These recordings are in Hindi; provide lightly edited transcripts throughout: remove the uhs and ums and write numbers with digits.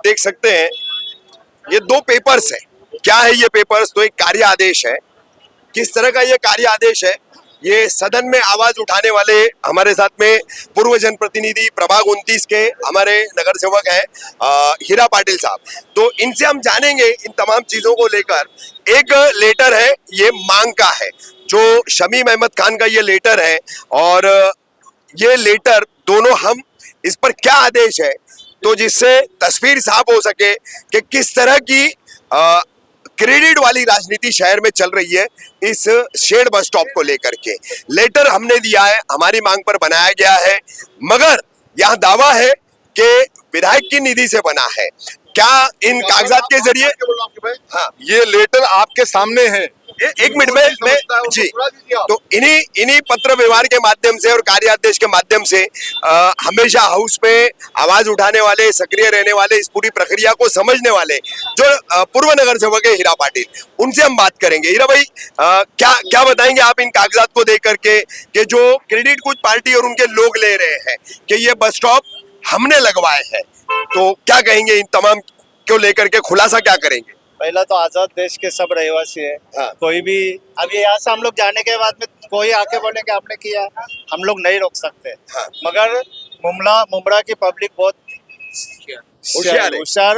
देख सकते हैं ये दो पेपर्स है। क्या है ये पेपर्स? तो एक कार्य आदेश है। किस तरह का ये कार्य आदेश है? ये सदन में आवाज उठाने वाले हमारे साथ में पूर्व जनप्रतिनिधि प्रभाग 29 के हमारे नगर सेवक हैं हीरा पाटिल साहब। तो इनसे हम जानेंगे इन तमाम चीजों को लेकर। एक लेटर है, ये मांग का है, जो शमीम अहमद खान का ये लेटर है। और ये लेटर दोनों हम इस पर क्या आदेश है, तो जिससे तस्वीर साफ हो सके कि किस तरह की क्रेडिट वाली राजनीति शहर में चल रही है इस शेड बस स्टॉप को लेकर के। लेटर हमने दिया है, हमारी मांग पर बनाया गया है, मगर यह दावा है कि विधायक की निधि से बना है। क्या इन कागजात के जरिए? हाँ, ये लेटर आपके सामने है। एक मिनट में जी, तो इन्हीं पत्र व्यवहार के माध्यम से और कार्यादेश के माध्यम से हमेशा हाउस में आवाज उठाने वाले, सक्रिय रहने वाले, इस पूरी प्रक्रिया को समझने वाले जो पूर्व नगर सेवक है हीरा पाटिल, उनसे हम बात करेंगे। हीरा भाई, क्या क्या बताएंगे आप इन कागजात को देख करके कि जो क्रेडिट कुछ पार्टी और उनके लोग ले रहे हैं कि ये बस स्टॉप हमने लगवाए हैं, तो क्या कहेंगे इन तमाम को लेकर के? खुलासा क्या करेंगे? पहला तो आजाद देश के सब रहवासी है। हाँ। कोई भी अभी यहाँ से हम लोग जाने के बाद में कोई आके बोले कि आपने किया, हम लोग नहीं रोक सकते। हाँ। मगर मुमरा की पब्लिक बहुत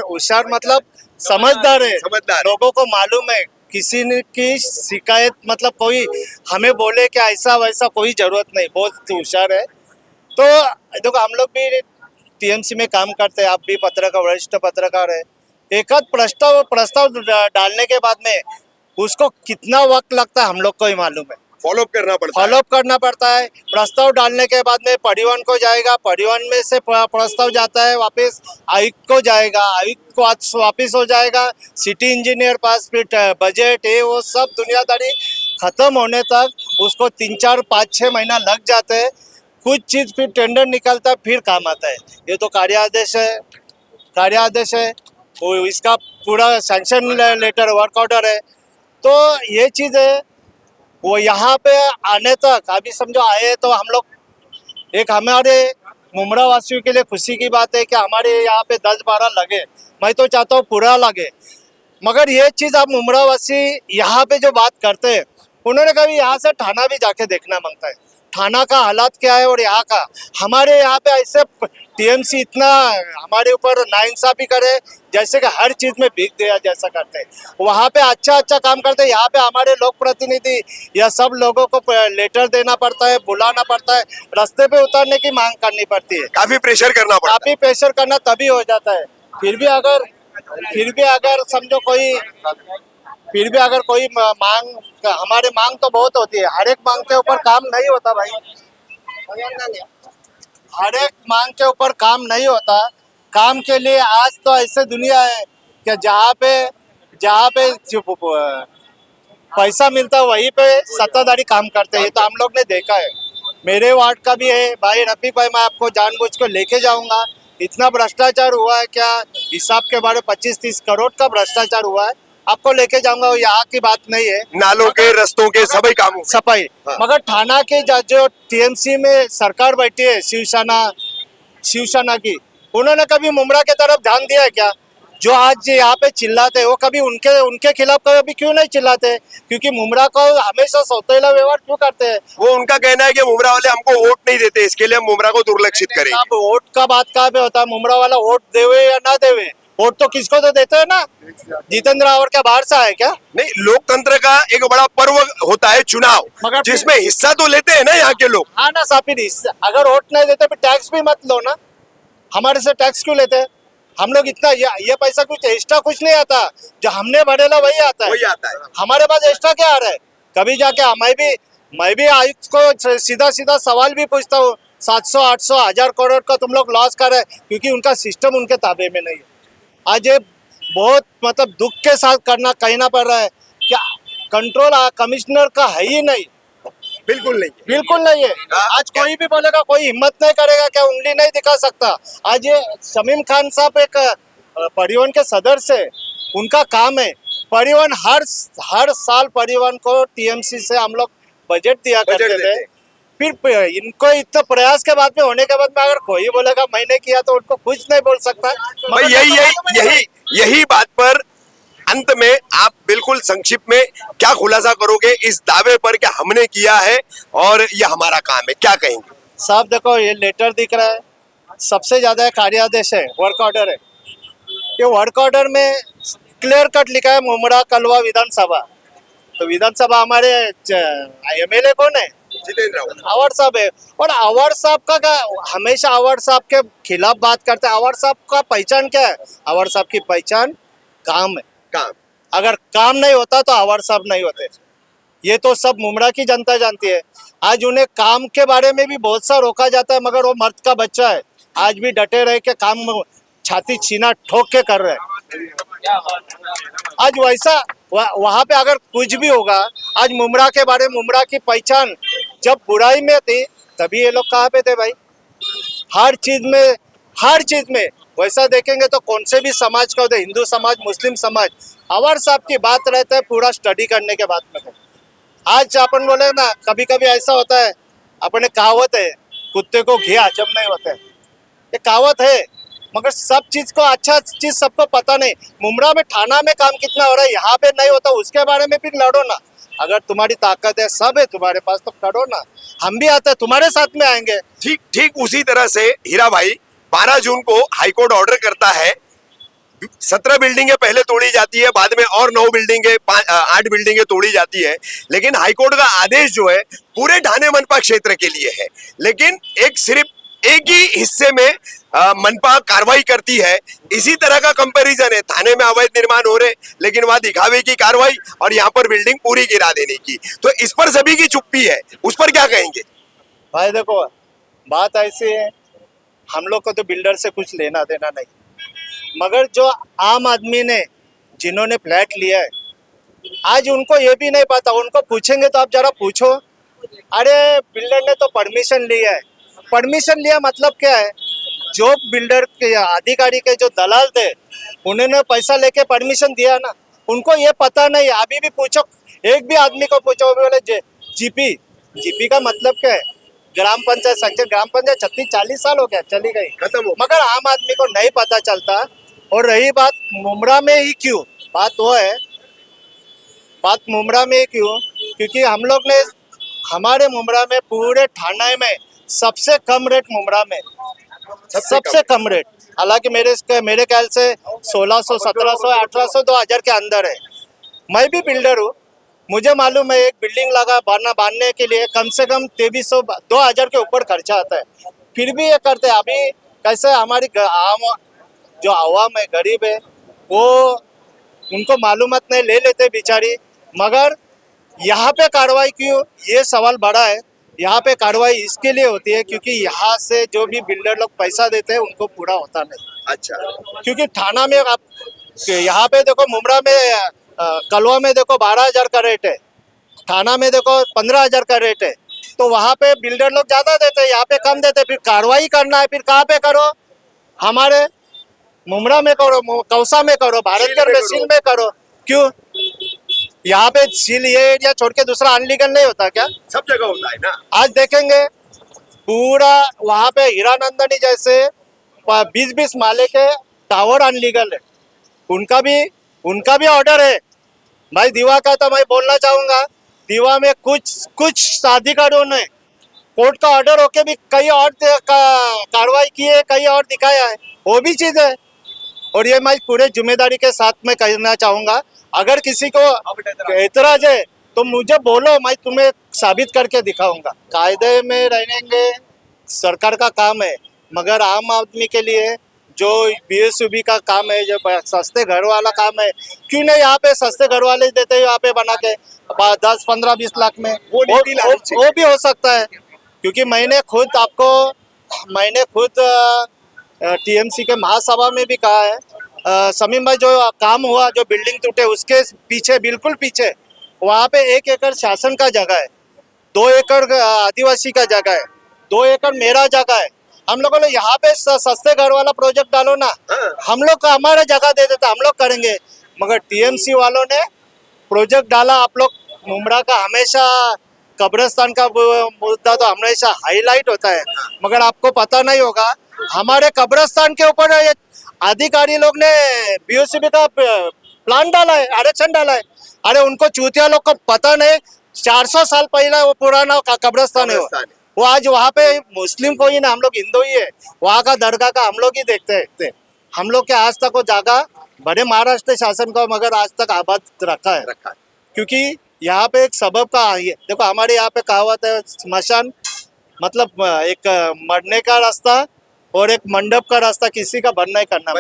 होशियार मतलब समझदार है। लोगों को मालूम है किसी ने की शिकायत मतलब कोई हमें बोले कि ऐसा वैसा कोई जरूरत नहीं, बहुत होशियार है। तो देखो हम लोग भी टीएमसी में काम करते हैं, आप भी पत्रकार, वरिष्ठ पत्रकार है। एक आध प्रस्ताव डालने के बाद में उसको कितना वक्त लगता है हम लोग को ही मालूम है। फॉलोअप करना पड़ता है। प्रस्ताव डालने के बाद में परिवहन को जाएगा, परिवहन में से प्रस्ताव जाता है वापस आयुक्त को जाएगा, आयुक्त को वापस हो जाएगा सिटी इंजीनियर पास, फिर बजट है वो सब दुनियादारी खत्म होने तक उसको 3-4-5-6 महीना लग जाते हैं। कुछ चीज फिर टेंडर निकलता है, फिर काम आता है। ये तो कार्य आदेश है वो इसका पूरा सैंक्शन लेटर, वर्क ऑर्डर है। तो ये चीज है वो यहाँ पे आने तक अभी समझो आए तो हम लोग, एक हमारे मुमरा वासियों के लिए खुशी की बात है कि हमारे यहाँ पे 10-12 लगे। मैं तो चाहता हूँ पूरा लगे, मगर ये चीज आप मुमरा वासी यहाँ पे जो बात करते हैं, उन्होंने कभी यहाँ से थाना भी जाके देखना मांगता है, थाना का हालात क्या है और यहाँ का। हमारे यहाँ पे ऐसे टीएमसी इतना हमारे ऊपर नाइंसाफी करे जैसे कि हर चीज में भीख दिया जैसा करते हैं। वहाँ पे अच्छा काम करते हैं, यहाँ पे हमारे लोक प्रतिनिधि या सब लोगों को लेटर देना पड़ता है, बुलाना पड़ता है, रास्ते पे उतारने की मांग करनी पड़ती है, काफी प्रेशर करना तभी हो जाता है। फिर भी अगर समझो फिर भी अगर कोई मांग, हमारे मांग तो बहुत होती है, हर एक मांग के ऊपर काम नहीं होता भाई, हर एक मांग के ऊपर काम नहीं होता। काम के लिए आज तो ऐसे दुनिया है कि जहाँ पे पैसा मिलता है वहीं पे सत्ताधारी काम करते हैं। ये तो हम लोग ने देखा है। मेरे वार्ड का भी है भाई रफीक भाई, मैं आपको जानबूझ के लेके जाऊंगा। इतना भ्रष्टाचार हुआ है, क्या हिसाब के बारे 25-30 करोड़ का भ्रष्टाचार हुआ है, आपको लेके जाऊंगा। यहाँ की बात नहीं है, नालों के रस्तों के सभी कामों सफाई। मगर थाना के जो टीएमसी में सरकार बैठी है शिवसेना की, उन्होंने कभी मुमरा के तरफ ध्यान दिया है क्या? जो आज यहाँ पे चिल्लाते वो कभी उनके खिलाफ कभी क्यों नहीं चिल्लाते? क्योंकि मुमरा को हमेशा सौतेला व्यवहार क्यों करते हैं? वो उनका कहना है कि मुमरा वाले हमको वोट नहीं देते, इसके लिए हम मुमरा को दुर्लक्षित करें। अब वोट का बात कहाँ पे होता है? मुमरा वाला वोट देवे या ना देवे, वोट तो किसको तो देते हैं ना। जितेंद्र रावत क्या बाहर से आए क्या? नहीं, लोकतंत्र का एक बड़ा पर्व होता है चुनाव, मगर जिसमें हिस्सा तो लेते हैं ना यहाँ के लोग। हाँ ना सापिर, अगर वोट नहीं देते फिर टैक्स भी मत लो ना। हमारे से टैक्स क्यों लेते हैं? हम लोग इतना ये पैसा कुछ एक्स्ट्रा कुछ नहीं आता, जो हमने भरेला वही आता है। हमारे पास एक्स्ट्रा क्या आ रहा है? कभी जाके मैं भी आयुक्त को सीधा सवाल भी पूछता हूँ, 700-800 1000 करोड़ का तुम लोग लॉस कर रहे हैं, क्योंकि उनका सिस्टम उनके ताबे में नहीं है। आज ये बहुत मतलब दुख के साथ कहना पड़ रहा है कि कंट्रोल कमिश्नर का है ही नहीं, बिल्कुल नहीं है। आज कोई भी बोलेगा, कोई हिम्मत नहीं करेगा, क्या उंगली नहीं दिखा सकता। आज ये शमीम खान साहब एक परिवहन के सदस्य है, उनका काम है परिवहन, हर साल परिवहन को टीएमसी से हम लोग बजट दिया करते थे। फिर इनको इतना प्रयास के बाद में होने के बाद में अगर कोई बोलेगा मैंने किया तो उनको कुछ नहीं बोल सकता। भाई यही यही यही यही बात पर अंत में आप बिल्कुल संक्षिप्त में क्या खुलासा करोगे इस दावे पर कि हमने किया है और ये हमारा काम है, क्या कहेंगे? साहब देखो ये लेटर दिख रहा है, सबसे ज्यादा कार्यादेश है, वर्क ऑर्डर है। ये वर्क ऑर्डर में क्लियर कट लिखा है मुमरा कलवा विधानसभा। तो विधानसभा हमारे एमएलए कौन है? जितेंद्र रावत। अवार्ड साहब है। और अवार्ड साहब का हमेशा अवार्ड साहब के खिलाफ बात करते हैं। अवार्ड साहब का पहचान क्या है? अवार्ड साहब की पहचान काम है। काम। अगर काम नहीं होता तो अवार्ड साहब नहीं होते। ये तो सब मुमरा की जनता जानती है। आज उन्हें काम के बारे में भी बहुत सा रोका जाता है, मगर वो मर्द का बच्चा है, आज भी डटे रहे के काम छाती छीना ठोक के कर रहे हैं। आज वैसा वहां पे अगर कुछ भी होगा, आज मुमरा के बारे में, मुमरा की पहचान जब बुराई में थी तभी ये लोग कहाँ पे थे भाई? हर चीज में वैसा देखेंगे तो कौन से भी समाज का होते, हिंदू समाज, मुस्लिम समाज, अवार्ड साहब की बात रहता है पूरा स्टडी करने के बाद में। आज अपन बोले ना, कभी कभी ऐसा होता है, अपने कहावत है कुत्ते को घी हजम नहीं होते, ये कहावत है, मगर सब चीज को अच्छा चीज सबको पता नहीं। मुमरा में थाना में काम कितना हो रहा है, यहाँ पे नहीं होता, उसके बारे में भी लड़ो ना। अगर तुम्हारी ताकत है, सब है तुम्हारे पास, तो करो ना। हम भी आते हैं, तुम्हारे साथ में आएंगे। ठीक ठीक उसी तरह से हीरा भाई 12 जून को हाईकोर्ट ऑर्डर करता है, 17 बिल्डिंगें पहले तोड़ी जाती है, बाद में और 9 बिल्डिंगें 8 बिल्डिंगें तोड़ी जाती है, लेकिन हाईकोर्ट का आदेश जो है पूरे ढाणे मनपा क्षेत्र के लिए है, लेकिन सिर्फ एक ही हिस्से में मनपा कार्रवाई करती है। इसी तरह का कंपैरिजन है, थाने में अवैध निर्माण हो रहे लेकिन वहां दिखावे की कार्रवाई और यहाँ पर बिल्डिंग पूरी गिरा देने की, तो इस पर सभी की चुप्पी है, उस पर क्या कहेंगे? भाई देखो बात ऐसी है, हम लोग को तो बिल्डर से कुछ लेना देना नहीं, मगर जो आम आदमी ने, जिन्होंने फ्लैट लिया है, आज उनको ये भी नहीं पता। उनको पूछेंगे तो आप जरा पूछो, अरे बिल्डर ने तो परमिशन लिया है। परमिशन लिया मतलब क्या है? जो बिल्डर के अधिकारी के जो दलाल थे, उन्होंने पैसा लेके परमिशन दिया ना, उनको ये पता नहीं। अभी भी पूछो, एक भी आदमी को पूछो, वो बोले जीपी का मतलब क्या है? ग्राम पंचायत संख्या, ग्राम पंचायत 36-40 साल हो गया, चली गई, खत्म हो। मगर आम आदमी को नहीं पता चलता। और रही बात मुमरा में ही क्यों, बात वो है, बात मुमरा में ही क्यों, क्योंकि हम लोग ने, हमारे मुमरा में पूरे थाने में सबसे कम रेट मुमरा में, सबसे कम रेट। हालांकि मेरे ख्याल से 1600, 1700, 1800, 2000 के अंदर है। मैं भी बिल्डर हूँ, मुझे मालूम है एक बिल्डिंग बांधने के लिए कम से कम 2300, 2000 के ऊपर खर्चा आता है, फिर भी ये करते हैं। अभी कैसे हमारी जो आवाम है, गरीब है, वो उनको मालूमात नहीं, ले लेते बेचारी। मगर यहाँ पे कार्रवाई क्यों, ये सवाल बड़ा है। यहाँ पे कार्रवाई इसके लिए होती है क्योंकि यहाँ से जो भी बिल्डर लोग पैसा देते हैं उनको पूरा होता नहीं। अच्छा, क्योंकि थाना में आप यहाँ पे देखो, मुमरा में कलवा में देखो 12,000 का रेट है, थाना में देखो 15,000 का रेट है, तो वहाँ पे बिल्डर लोग ज्यादा देते हैं, यहाँ पे कम देते हैं। फिर कार्रवाई करना है, फिर कहाँ पे करो? हमारे मुमरा में करो, कौसा में करो, भारतगढ़ में, सील में करो। क्यों? यहाँ पे सील ये एरिया छोड़ के दूसरा अनलीगल नहीं होता क्या? सब जगह होता है ना। आज देखेंगे पूरा वहाँ पे हीरानंदनी जैसे 20-20 माले के टावर अनलीगल है, उनका भी ऑर्डर है। भाई दीवा का तो मैं बोलना चाहूंगा, दीवा में कुछ अधिकारियों ने कोर्ट का ऑर्डर होके भी कई और कार्रवाई की है, कई और दिखाया है, वो भी चीज है। और ये मैं पूरे जिम्मेदारी के साथ में कहना चाहूंगा, अगर किसी को एतराज है तो मुझे बोलो, मैं तुम्हें साबित करके दिखाऊंगा। कायदे में रहेंगे, सरकार का काम है, मगर आम आदमी के लिए जो बीएसयूबी का काम है, जो सस्ते घर वाला काम है, क्यों नहीं यहाँ पे सस्ते घर वाले देते हैं, यहाँ पे बना के 10, 15, 20 लाख में वो भी हो सकता है। क्योंकि मैंने खुद टीएमसी के महासभा में भी कहा है, समीम भाई जो काम हुआ, जो बिल्डिंग टूटे, उसके पीछे, बिल्कुल पीछे, वहाँ पे 1 एकड़ शासन का जगह है, 2 एकड़ आदिवासी का जगह है, 2 एकड़ मेरा जगह है। हम लोगों ने यहाँ पे सस्ते घर वाला प्रोजेक्ट डालो ना, हम लोग को हमारा जगह दे देता, हम लोग करेंगे। मगर टीएमसी वालों ने प्रोजेक्ट डाला, आप लोग मुमरा का हमेशा कब्रिस्तान का मुद्दा तो हमेशा हाईलाइट होता है, मगर आपको पता नहीं होगा हमारे कब्रिस्तान के ऊपर ये अधिकारी लोग ने बीओसीबी का प्लान डाला है, आरक्षण डाला है। अरे उनको चूतिया लोग को पता नहीं, 400 साल पहले वो पुराना कब्रिस्तान है वो आज वहाँ पे मुस्लिम कोई ना, हम लोग हिंदू ही है, वहाँ का दरगाह का हम लोग ही देखते थे। हम लोग के आज तक वो जगह बड़े महाराष्ट्र शासन का मगर आज तक आबाद रखा है, क्योंकि यहाँ पे एक सबब का ये देखो, हमारे यहाँ पे कहावत है स्मशान मतलब एक मरने का रास्ता और एक मंडप का रास्ता किसी का बंद नहीं करना,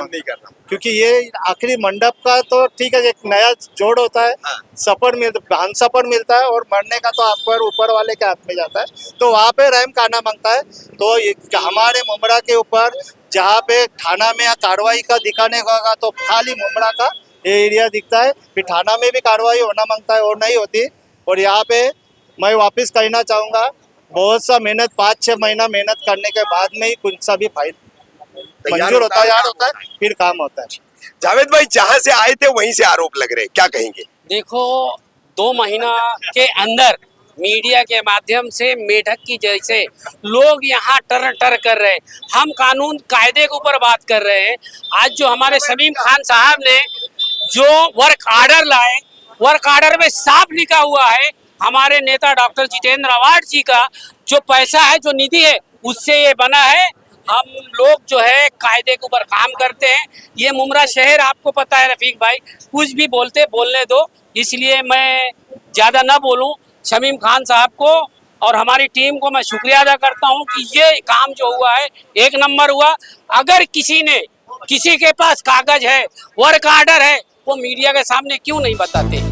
क्योंकि ये आखिरी मंडप का तो ठीक है, एक नया जोड़ होता है, सफर भान सफर मिलता है, और मरने का तो आपको ऊपर वाले के हाथ में जाता है, तो वहाँ पे रहम खाना मांगता है। तो हमारे मुमरा के ऊपर जहाँ पे थाना में या कार्रवाई का दिखाने का होगा तो खाली मुमरा का एरिया दिखता है, फिर थाना में भी कार्रवाई होना मांगता है और नहीं होती। और यहाँ पे मैं वापस कहना चाहूँगा, बहुत सा मेहनत 5-6 महीना मेहनत करने के बाद में ही कुछ सा भी फायदा मंजूर होता है, यार होता है, फिर काम होता है। जावेद भाई जहां से आए थे वहीं से आरोप लग रहे हैं, क्या कहेंगे? देखो 2 महीना के अंदर मीडिया के माध्यम से मेढक की जैसे लोग यहाँ टर टर कर रहे हैं, हम कानून कायदे के ऊपर बात कर रहे हैं। आज जो हमारे शमीम खान साहब ने जो वर्क आर्डर लाए, वर्क आर्डर में साफ लिखा हुआ है हमारे नेता डॉक्टर जितेंद्र आवाड जी का जो पैसा है, जो निधि है, उससे ये बना है। हम लोग जो है कायदे के ऊपर काम करते हैं। ये मुमरा शहर आपको पता है रफीक भाई, कुछ भी बोलने दो, इसलिए मैं ज़्यादा ना बोलूं। शमीम खान साहब को और हमारी टीम को मैं शुक्रिया अदा करता हूं कि ये काम जो हुआ है 1 नंबर हुआ। अगर किसी के पास कागज है, वर्क आर्डर है, वो मीडिया के सामने क्यों नहीं बताते?